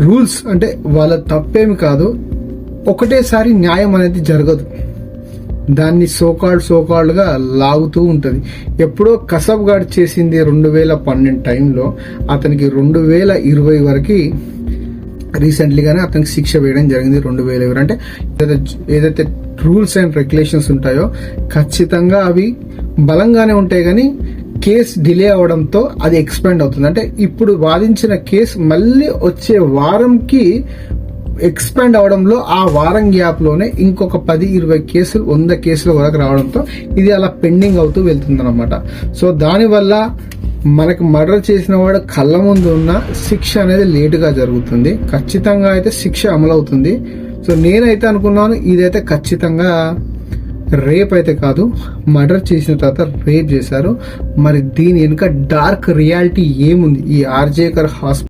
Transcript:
Rules అంటే వాళ్ళ తప్పేమి కాదు, ఒకటేసారి న్యాయం అనేది జరగదు. దాన్ని సోకాల్డ్ గా లాగుతూ ఉంటది. ఎప్పుడో కసబ్ గార్డ్ చేసింది 2012 టైంలో అతనికి 2020 వరకు రీసెంట్లీగానే అతనికి శిక్ష వేయడం జరిగింది. 2020 అంటే ఏదైతే రూల్స్ అండ్ రెగ్యులేషన్స్ ఉంటాయో ఖచ్చితంగా అవి బలంగానే ఉంటాయి, కానీ కేసు డిలే అవడంతో అది ఎక్స్పాండ్ అవుతుంది. అంటే ఇప్పుడు వాదించిన కేసు మళ్ళీ వచ్చే వారంకి ఎక్స్పాండ్ అవడంలో ఆ వారం గ్యాప్ లోనే ఇంకొక 10-20 కేసులు 100 కేసుల వరకు రావడంతో ఇది అలా పెండింగ్ అవుతూ వెళ్తుంది అనమాట. సో దానివల్ల మనకు మర్డర్ చేసిన వాడు కళ్ళ ముందు ఉన్న శిక్ష అనేది లేటుగా జరుగుతుంది. ఖచ్చితంగా అయితే శిక్ష అమలవుతుంది. సో నేనైతే అనుకున్నాను ఇదైతే ఖచ్చితంగా రేప్ అయితే కాదు, మర్డర్ చేసిన తర్వాత రేప్ చేశారు. మరి దీని వెనుక డార్క్ రియాలిటీ ఏముంది, ఈ ఆర్జేకర్ హాస్పిటల్